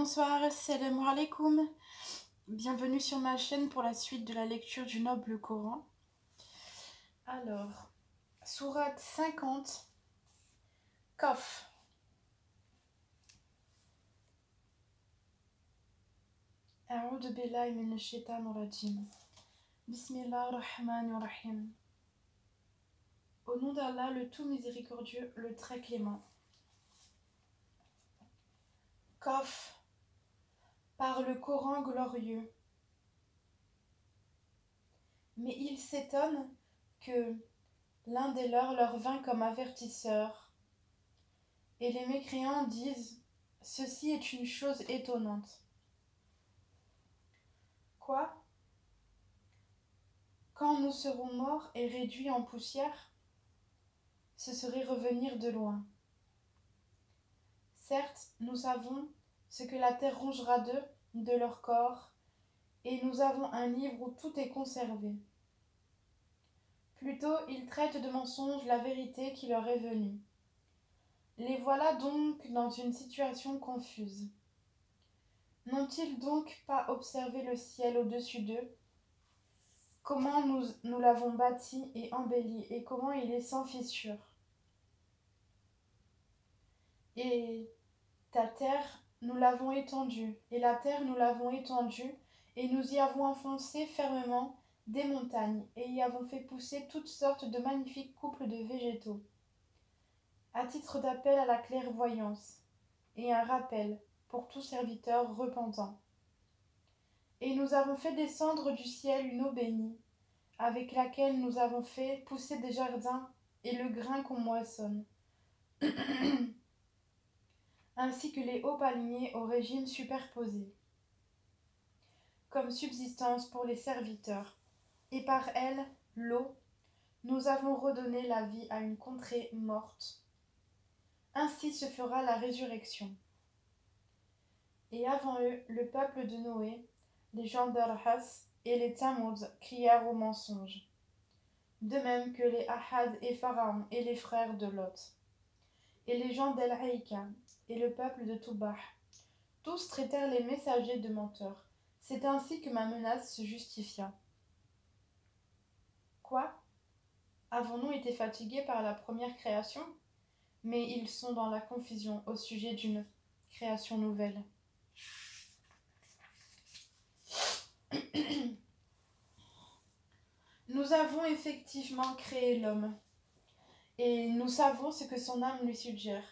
Bonsoir, assalamu alaikum. Bienvenue sur ma chaîne pour la suite de la lecture du noble Coran. Alors, sourate 50, Qaf. A'oudhu billahi minash shaitanir rajim. Bismillahir rahmanir rahim. Au nom d'Allah, le tout miséricordieux, le très clément. Qaf, par le Coran glorieux. Mais ils s'étonnent que l'un des leurs leur vint comme avertisseur. Et les mécréants disent: ceci est une chose étonnante. Quoi? Quand nous serons morts et réduits en poussière, ce serait revenir de loin. Certes, nous savons ce que la terre rongera d'eux, de leur corps, et nous avons un livre où tout est conservé. Plutôt, ils traitent de mensonge la vérité qui leur est venue. Les voilà donc dans une situation confuse. N'ont-ils donc pas observé le ciel au-dessus d'eux? Comment nous l'avons bâti et embelli, et comment il est sans fissure. Et ta terre, nous l'avons étendue, et la terre, nous l'avons étendue, et nous y avons enfoncé fermement des montagnes, et y avons fait pousser toutes sortes de magnifiques couples de végétaux, à titre d'appel à la clairvoyance, et un rappel pour tout serviteur repentant. Et nous avons fait descendre du ciel une eau bénie, avec laquelle nous avons fait pousser des jardins et le grain qu'on moissonne, ainsi que les hauts palmiers au régime superposé, comme subsistance pour les serviteurs. Et par elle, l'eau, nous avons redonné la vie à une contrée morte. Ainsi se fera la résurrection. Et avant eux, le peuple de Noé, les gens d'Arhas et les Thamoud crièrent au mensonge, de même que les Ahad et Pharaon et les frères de Lot, et les gens d'El-Haïka et le peuple de Toubah. Tous traitèrent les messagers de menteurs. C'est ainsi que ma menace se justifia. Quoi? Avons-nous été fatigués par la première création? Mais ils sont dans la confusion au sujet d'une création nouvelle. Nous avons effectivement créé l'homme, et nous savons ce que son âme lui suggère,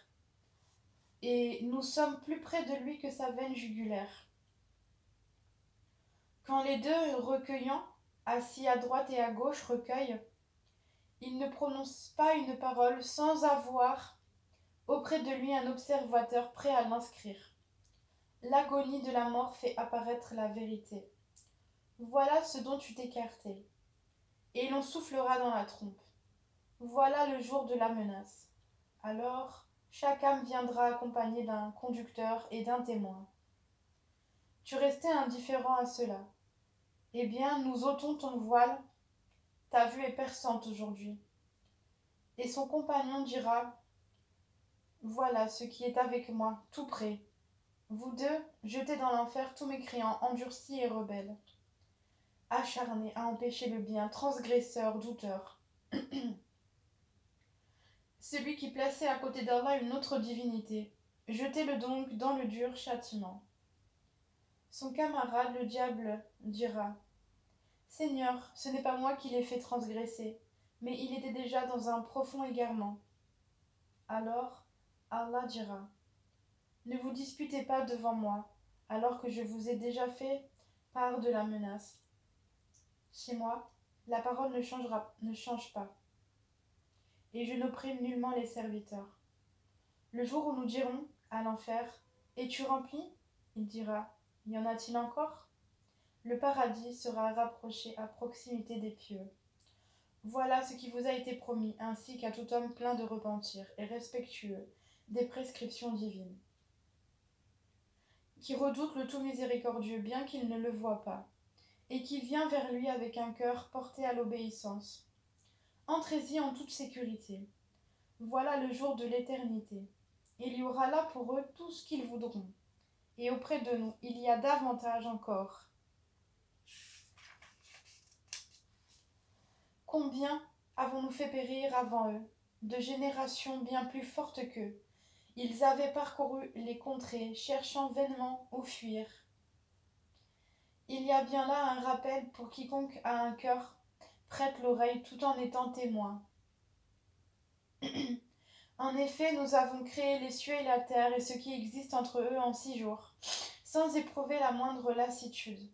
et nous sommes plus près de lui que sa veine jugulaire. Quand les deux recueillants, assis à droite et à gauche, recueillent, il ne prononce pas une parole sans avoir auprès de lui un observateur prêt à l'inscrire. L'agonie de la mort fait apparaître la vérité. Voilà ce dont tu t'écartais, et l'on soufflera dans la trompe. Voilà le jour de la menace. Alors, chaque âme viendra accompagnée d'un conducteur et d'un témoin. Tu restais indifférent à cela. Eh bien, nous ôtons ton voile. Ta vue est perçante aujourd'hui. Et son compagnon dira: voilà ce qui est avec moi, tout près. Vous deux, jetez dans l'enfer tous mécréants, endurcis et rebelles, acharnés à empêcher le bien, transgresseurs, douteurs. Celui qui plaçait à côté d'Allah une autre divinité, jetez-le donc dans le dur châtiment. Son camarade, le diable, dira: Seigneur, ce n'est pas moi qui l'ai fait transgresser, mais il était déjà dans un profond égarement. Alors, Allah dira: ne vous disputez pas devant moi, alors que je vous ai déjà fait part de la menace. Chez moi, la parole ne change pas, et je n'opprime nullement les serviteurs. Le jour où nous dirons à l'enfer: es-tu rempli? Il dira: y en a-t-il encore? Le paradis sera rapproché à proximité des pieux. Voilà ce qui vous a été promis, ainsi qu'à tout homme plein de repentir et respectueux des prescriptions divines, qui redoute le tout miséricordieux bien qu'il ne le voie pas, et qui vient vers lui avec un cœur porté à l'obéissance. Entrez-y en toute sécurité. Voilà le jour de l'éternité. Il y aura là pour eux tout ce qu'ils voudront. et auprès de nous, il y a davantage encore. Combien avons-nous fait périr avant eux, de générations bien plus fortes qu'eux? Ils avaient parcouru les contrées, cherchant vainement où fuir. Il y a bien là un rappel pour quiconque a un cœur, prête l'oreille tout en étant témoin. En effet, nous avons créé les cieux et la terre et ce qui existe entre eux en 6 jours, sans éprouver la moindre lassitude.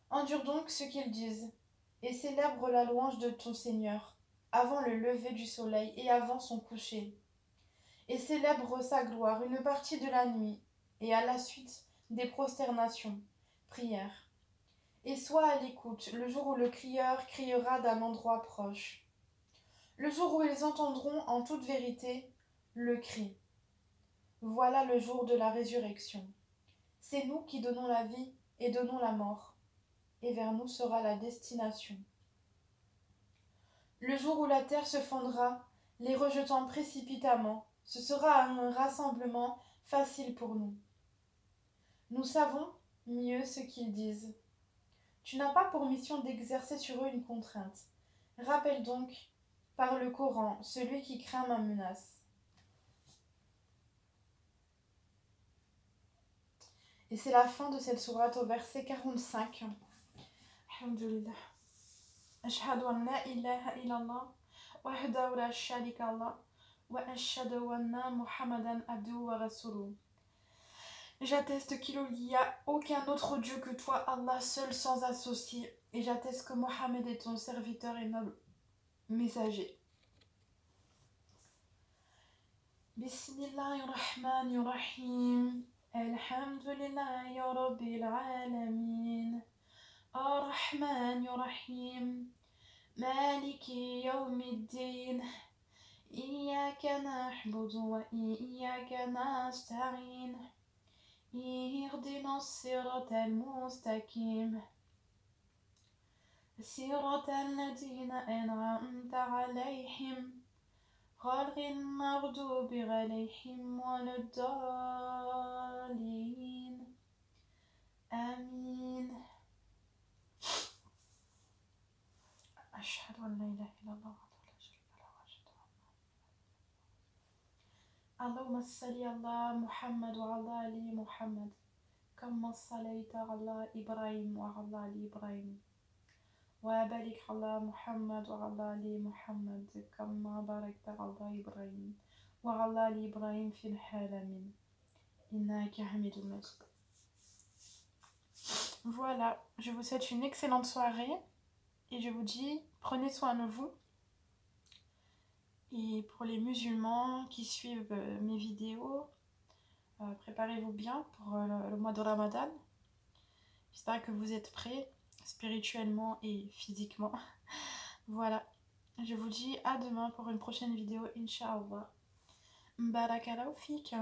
Endure donc ce qu'ils disent, et célèbre la louange de ton Seigneur, avant le lever du soleil et avant son coucher. Et célèbre sa gloire une partie de la nuit, et à la suite des prosternations, prières. Et sois à l'écoute le jour où le crieur criera d'un endroit proche, le jour où ils entendront en toute vérité le cri. Voilà le jour de la résurrection. C'est nous qui donnons la vie et donnons la mort, et vers nous sera la destination. Le jour où la terre se fondra, les rejetant précipitamment, ce sera un rassemblement facile pour nous. Nous savons mieux ce qu'ils disent. Tu n'as pas pour mission d'exercer sur eux une contrainte. Rappelle donc, par le Coran, celui qui craint ma menace. Et c'est la fin de cette sourate au verset 45. Alhamdulillah. Ashhadu an la ilaha illallah, wahdahu la sharika lah, wa ashhadu anna Muhammadan abduhu wa rasuluh. J'atteste qu'il n'y a aucun autre Dieu que toi, Allah seul sans associé, et j'atteste que Mohammed est ton serviteur et noble messager. Bismillahirrahmanirrahim. Alhamdulillahi rabbil alamin. Ar-Rahmanir-Rahim. Maliki yawmiddin. Iyyaka na'budu wa iyyaka nasta'in. اهدنا الصراط المستقيم صراط الذين أنعمت عليهم غير المغضوب عليهم ولا الضالين آمين أشهد أن لا إله إلا الله اللهم صل على محمد وعلى آل محمد كما صليت على إبراهيم وعلى آل إبراهيم وبارك على محمد وعلى آل محمد كما باركت على إبراهيم وعلى آل إبراهيم في العالمين إنك حميد مجيد. Voilà, je vous souhaite une excellente soirée et je vous dis prenez soin de vous. Et pour les musulmans qui suivent mes vidéos, préparez-vous bien pour le mois de Ramadan. J'espère que vous êtes prêts, spirituellement et physiquement. Voilà, je vous dis à demain pour une prochaine vidéo, Inch'Allah. Barakallahu fik.